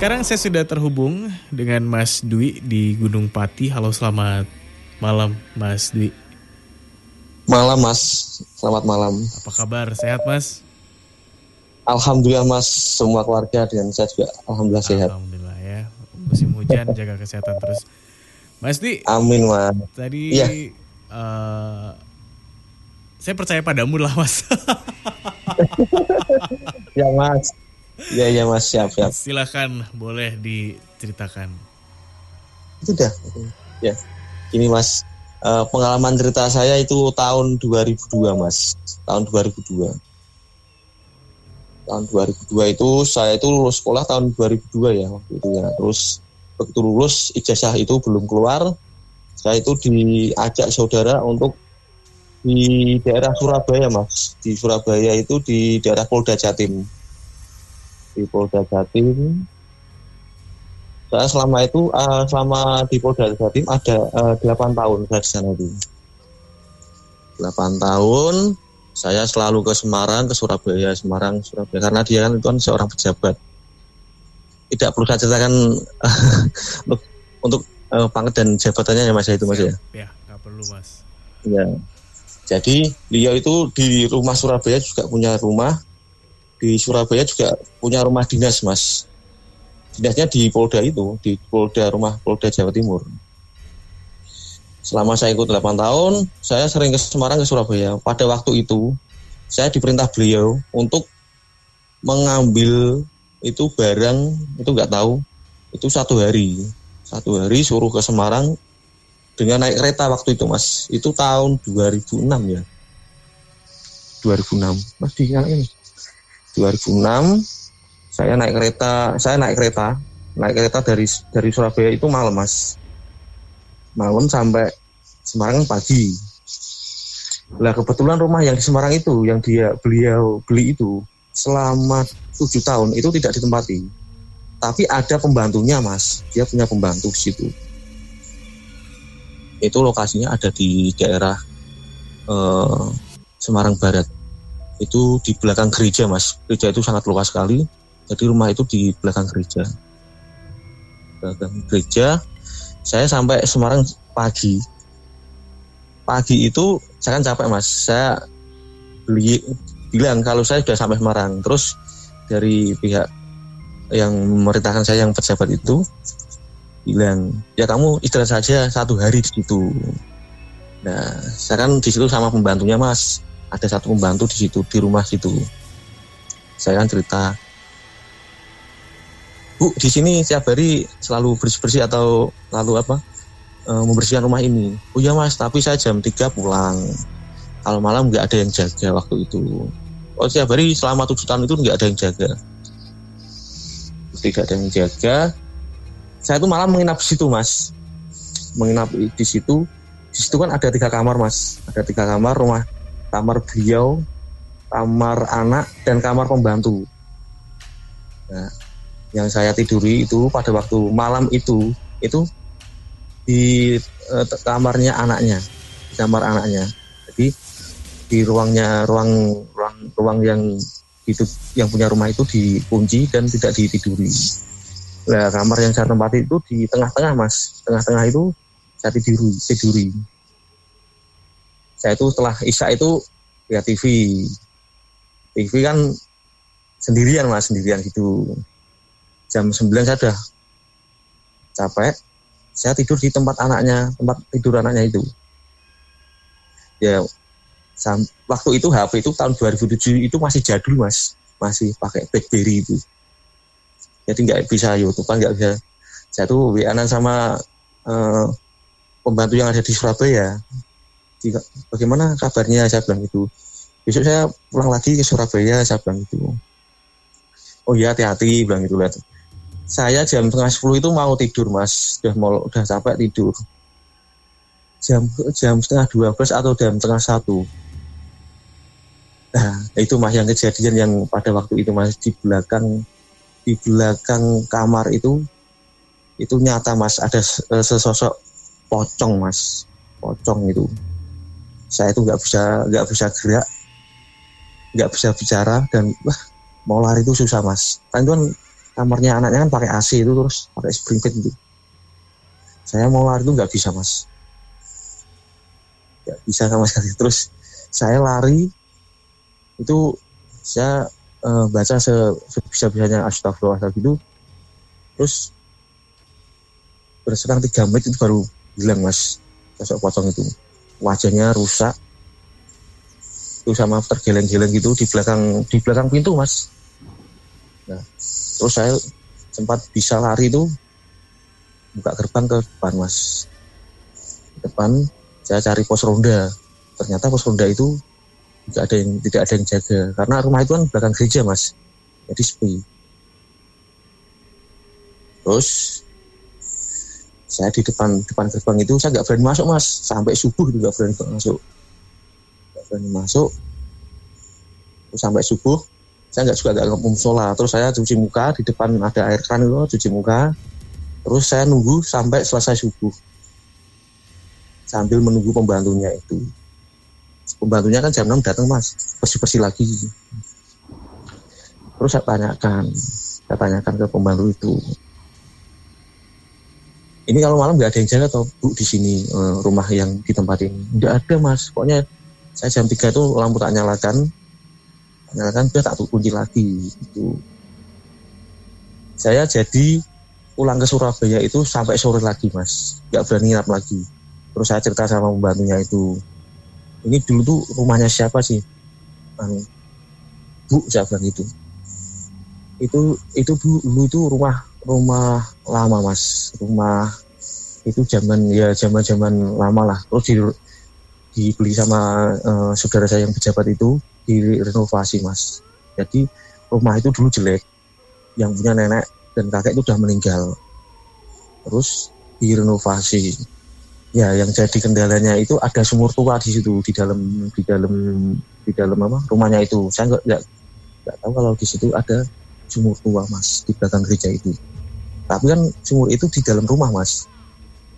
Sekarang saya sudah terhubung dengan Mas Dwi di Gunung Pati. Halo, selamat malam Mas Dwi. Malam Mas, selamat malam. Apa kabar? Sehat Mas? Alhamdulillah Mas, semua keluarga dan saya juga alhamdulillah sehat. Alhamdulillah ya. Musim hujan, jaga kesehatan terus. Mas Dwi, Amin Mas. tadi Iya. Saya percaya padamu lah Mas. Ya Mas. Iya Mas, siap. Silakan, boleh diceritakan. Sudah. Ya. Gini Mas, pengalaman cerita saya itu tahun 2002 Mas. Tahun 2002. Tahun 2002 itu saya itu lulus sekolah tahun 2002 ya waktu itu ya. Terus begitu lulus ijazah itu belum keluar. Saya itu diajak saudara untuk di daerah Surabaya Mas. Di Surabaya itu di daerah Polda Jatim. Di Polda Jatim. Saya selama di Polda Jatim ada 8 tahun saya di sana itu. 8 tahun saya selalu ke Semarang, ke Surabaya, Semarang, Surabaya karena dia kan itu kan seorang pejabat. Tidak perlu saya ceritakan untuk pangkat dan jabatannya ya Mas itu Mas ya. Ya, nggak perlu Mas. Ya. Jadi beliau itu di rumah Surabaya juga punya rumah. Di Surabaya juga punya rumah dinas Mas. Dinasnya di Polda itu, di Polda Jawa Timur. Selama saya ikut 8 tahun, saya sering ke Semarang, ke Surabaya. Pada waktu itu, saya diperintah beliau untuk mengambil itu barang, itu nggak tahu, itu 1 hari. 1 hari suruh ke Semarang dengan naik kereta waktu itu Mas. Itu tahun 2006 ya. 2006. Mas diingat ini. 2006 saya naik kereta dari Surabaya itu malam Mas. Malam sampai Semarang pagi. Lah kebetulan rumah yang di Semarang itu yang beliau beli itu selama 7 tahun itu tidak ditempati. Tapi ada pembantunya Mas. Dia punya pembantu di situ. Itu lokasinya ada di daerah Semarang Barat. Itu di belakang gereja Mas. Gereja itu sangat luas sekali. Jadi rumah itu di belakang gereja. Belakang gereja. Saya sampai Semarang pagi. Pagi itu saya kan capek Mas. Saya bilang kalau saya sudah sampai Semarang. Terus dari pihak yang memerintahkan saya yang pejabat itu bilang, ya kamu istirahat saja 1 hari di situ. Nah, saya kan di situ sama pembantunya Mas. Ada 1 pembantu di situ, di rumah situ. Saya kan cerita, Bu, di sini tiap hari selalu bersih-bersih atau selalu membersihkan rumah ini. Oh iya Mas, tapi saya jam 3 pulang. Kalau malam nggak ada yang jaga waktu itu. Oh tiap hari selama 7 tahun itu nggak ada yang jaga. Tidak ada yang jaga. Saya tuh malam menginap di situ Mas. Menginap di situ. Di situ kan ada 3 kamar Mas. Ada 3 kamar rumah. Kamar beliau, kamar anak, dan kamar pembantu. Nah, yang saya tiduri itu pada waktu malam itu di kamarnya anaknya, di kamar anaknya. Jadi di ruang yang itu yang punya rumah itu dikunci dan tidak ditiduri. Nah, kamar yang saya tempati itu di tengah-tengah Mas, tengah-tengah itu saya tiduri. Saya itu setelah Isya itu ya TV kan sendirian Mas, sendirian gitu. Jam 9 saya udah capek, saya tidur di tempat tidur anaknya itu. Ya, waktu itu HP itu tahun 2007 itu masih jadul Mas, masih pakai BlackBerry itu. Jadi nggak bisa YouTube, nggak bisa. Saya tuh WA-an sama pembantu yang ada di Surabaya. Bagaimana kabarnya, saya bilang gitu. Besok saya pulang lagi ke Surabaya, saya bilang gitu. Oh iya, hati-hati, bilang gitu. Saya jam 9:30 itu mau tidur Mas, udah capek tidur. Jam 11:30 atau jam 11:30. Nah, itu Mas yang kejadian yang pada waktu itu Mas di belakang kamar itu nyata Mas, ada sesosok pocong Mas, pocong itu. Saya itu nggak bisa gerak, nggak bisa bicara, dan mau lari itu susah Mas. Kan itu kan kamarnya anaknya kan pakai AC itu, terus pakai spring bed gitu. Saya mau lari itu nggak bisa mas, nggak bisa sama sekali. Terus saya lari itu saya baca sebisa-bisanya astagfirullah gitu. Terus berselang 3 menit itu baru hilang mas sosok pocong itu. Wajahnya rusak, itu sama tergeleng-geleng gitu di belakang pintu mas. Nah, terus saya sempat bisa lari itu buka gerbang ke depan mas. Di depan saya cari pos ronda. Ternyata pos ronda itu tidak ada yang jaga karena rumah itu kan belakang gereja mas. Jadi sepi. Terus saya di depan gerbang itu saya nggak berani masuk mas. Sampai subuh itu nggak berani masuk. Terus sampai subuh saya nggak musola. Terus saya cuci muka di depan ada air keran itu, cuci muka. Terus saya nunggu sampai selesai subuh sambil menunggu pembantunya itu. Pembantunya kan jam 6 datang mas, bersih lagi. Terus saya tanyakan ke pembantu itu, ini kalau malam nggak ada yang jaga atau bu di sini rumah yang di tempat ini? Nggak ada mas. Pokoknya saya jam 3 itu lampu tak nyalakan dia tak kunci lagi gitu. Saya jadi pulang ke Surabaya itu sampai sore lagi mas, nggak berani nginap lagi. Terus saya cerita sama pembantunya itu, ini dulu tuh rumahnya siapa sih? Bu, saya bilang itu dulu itu rumah lama mas, rumah itu zaman lama lah. Terus dibeli sama saudara saya yang pejabat itu, direnovasi mas. Jadi rumah itu dulu jelek, yang punya nenek dan kakek itu udah meninggal. Terus direnovasi. Ya, yang jadi kendalanya itu ada sumur tua di situ, di dalam apa rumahnya itu. Saya nggak tahu kalau di situ ada sumur tua mas di belakang gereja itu. Tapi kan sumur itu di dalam rumah mas.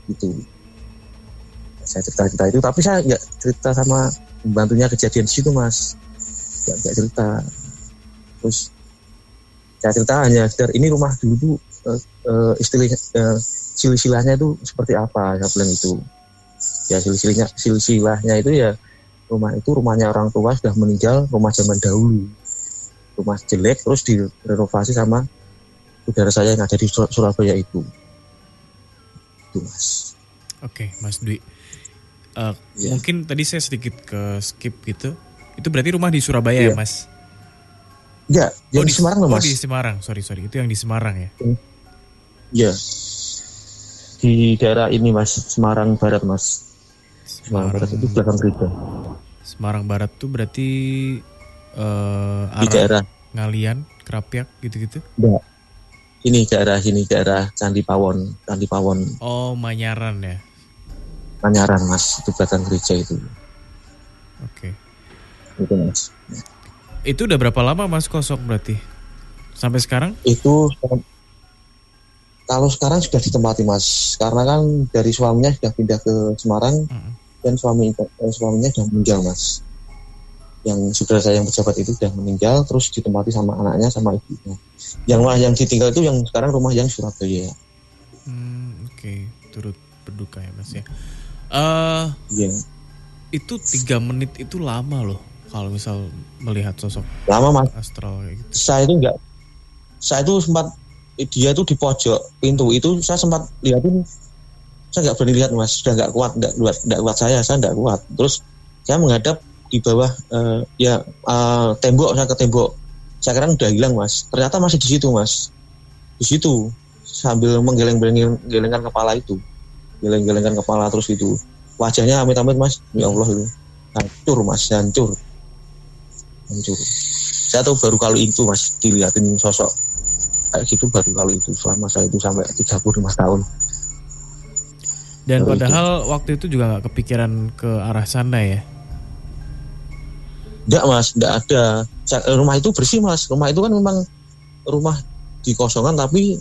Itu. Saya cerita itu, tapi saya nggak cerita sama pembantunya kejadian di situ mas. Nggak cerita. Terus saya cerita hanya sekedar ini rumah dulu tuh silsilahnya itu seperti apa, saya bilang itu. Ya silsilahnya itu ya rumahnya orang tua sudah meninggal, rumah zaman dahulu, rumah jelek, terus direnovasi sama saudara saya yang ada di Surabaya itu mas. Oke, Mas Dwi. Mungkin tadi saya sedikit ke skip gitu. Itu berarti rumah di Surabaya ya mas? Ya, yang di Semarang loh mas. Oh di Semarang, sorry itu yang di Semarang ya? Iya. Di daerah ini mas, Semarang Barat mas. Semarang Barat itu belakang gereja. Semarang Barat tuh berarti di daerah Ngalian, Krapyak gitu-gitu? Enggak. Ini daerah Candi Pawon. Oh, Manyaran ya? Manyaran mas, itu belakang gereja itu. Oke. Itu mas. Itu udah berapa lama mas kosong berarti? Sampai sekarang? Itu kalau sekarang sudah ditempati mas, karena kan dari suaminya sudah pindah ke Semarang dan suaminya sudah meninggal mas. Yang saudara saya yang pejabat itu sudah meninggal, terus ditempati sama anaknya sama ibunya. Yang ditinggal itu yang sekarang rumah yang Surabaya. Oke. Turut berduka ya mas ya. Itu 3 menit itu lama loh kalau misal melihat sosok lama mas astral kayak gitu. Saya itu sempat, dia itu di pojok pintu itu, saya sempat lihatin, saya nggak berani lihat mas, sudah nggak kuat saya nggak kuat. Terus saya menghadap di bawah tembok, saya ke tembok, saya kira udah hilang mas, ternyata masih di situ mas, di situ sambil menggeleng-gelengkan kepala itu, geleng-gelengkan kepala terus itu, wajahnya amit-amit mas, ya Allah itu hancur mas, hancur. Saya tuh baru kali itu mas dilihatin sosok kayak gitu, baru kali itu selama saya itu sampai 35 tahun. Dan baru padahal itu. Waktu itu juga gak kepikiran ke arah sana ya? Enggak mas, enggak ada. Rumah itu bersih mas, rumah itu kan memang rumah dikosongan, tapi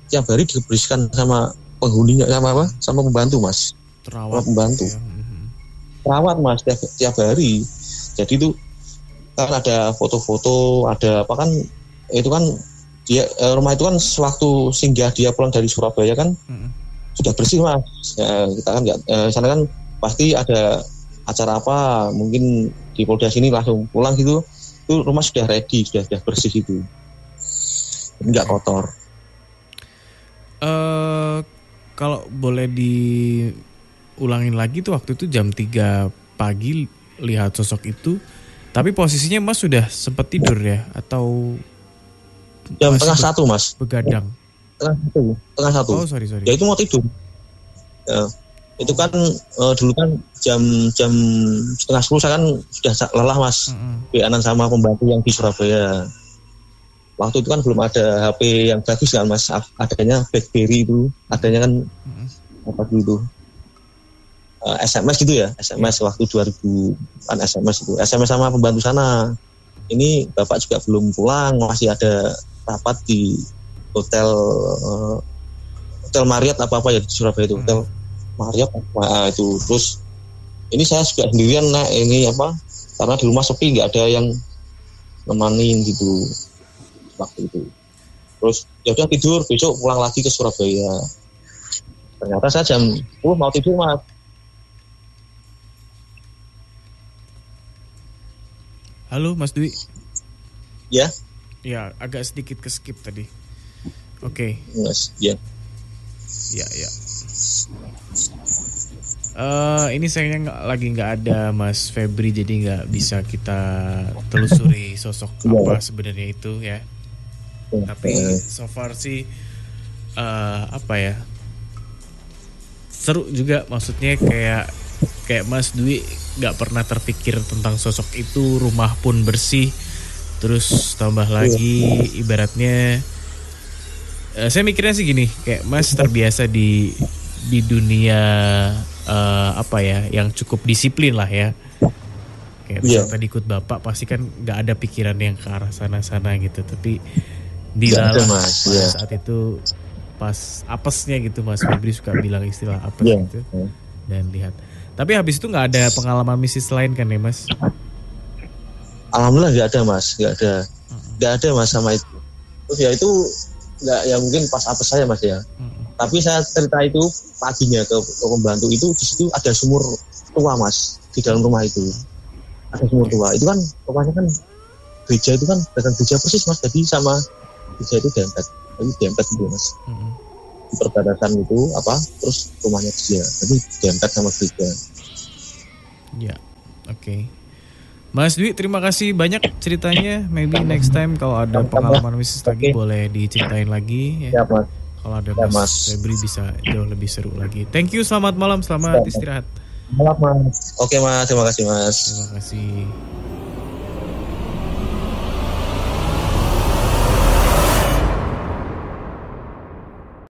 tiap hari dibersihkan sama penghuninya, sama pembantu mas. Terawat pembantu ya. Terawat mas tiap hari. Jadi itu kan ada foto-foto, ada apa kan, itu kan dia rumah itu kan sewaktu singgah dia pulang dari Surabaya kan sudah bersih mas. Ya, kita kan nggak sana kan pasti ada acara apa mungkin di Polda sini langsung pulang gitu, itu rumah sudah ready, sudah bersih gitu, nggak kotor. Kalau boleh diulangin lagi tuh waktu itu jam 3 pagi lihat sosok itu, tapi posisinya mas sudah sempat tidur ya atau jam tengah satu mas? Begadang. Tengah satu. Oh sorry. Ya itu mau tidur. Ya, itu kan dulu kan jam 9:30 saya kan sudah lelah mas, beanan sama pembantu yang di Surabaya. Waktu itu kan belum ada HP yang bagus kan mas, adanya BlackBerry itu, adanya kan apa dulu tuh SMS gitu ya, SMS waktu 2000 kan SMS itu, SMS sama pembantu sana. Ini bapak juga belum pulang, masih ada rapat di hotel Marriott apa ya di Surabaya itu, hotel Marriott itu. Terus ini saya juga sendirian ini apa, karena di rumah sepi, nggak ada yang nemanin gitu waktu itu. Terus ya udah tidur, besok pulang lagi ke Surabaya. Ternyata saya jam 10 mau tidur mas. Halo Mas Dwi. Ya. Ya agak sedikit ke skip tadi. Oke. Mas, ya. Ya. Ini sayangnya lagi nggak ada Mas Febri, jadi nggak bisa kita telusuri sosok apa sebenarnya itu ya. Tapi so far sih apa ya, seru juga, maksudnya kayak Mas Dwi nggak pernah terpikir tentang sosok itu, rumah pun bersih, terus tambah lagi ibaratnya saya mikirnya sih gini, kayak Mas terbiasa di dunia apa ya, yang cukup disiplin lah ya. Kayak misalnya tadi ikut bapak pasti kan nggak ada pikiran yang ke arah sana-sana gitu, tapi dilalah saat itu pas apesnya gitu, Mas Febri suka bilang istilah apes gitu. Dan lihat, tapi habis itu nggak ada pengalaman mistis lain kan ya Mas? Alhamdulillah nggak ada mas, nggak ada mas sama itu. Terus ya itu nggak, ya mungkin pas apes saya mas ya. Tapi saya cerita itu paginya ke pembantu itu, di situ ada sumur tua mas, di dalam rumah itu ada sumur tua. Itu kan rumahnya kan gereja, itu kan belakang gereja persis mas, jadi sama gereja itu dempet gitu mas. Di perbatasan itu apa, terus rumahnya dia, jadi dempet sama gereja. Ya, oke. Mas Dwi, terima kasih banyak ceritanya. Maybe next time kalau ada pengalaman mistis lagi boleh diceritain lagi ya. Mas. Kalau ada Mas Febri bisa jauh lebih seru lagi. Thank you, selamat malam, selamat istirahat. Malam mas. Oke mas, terima kasih mas. Terima kasih.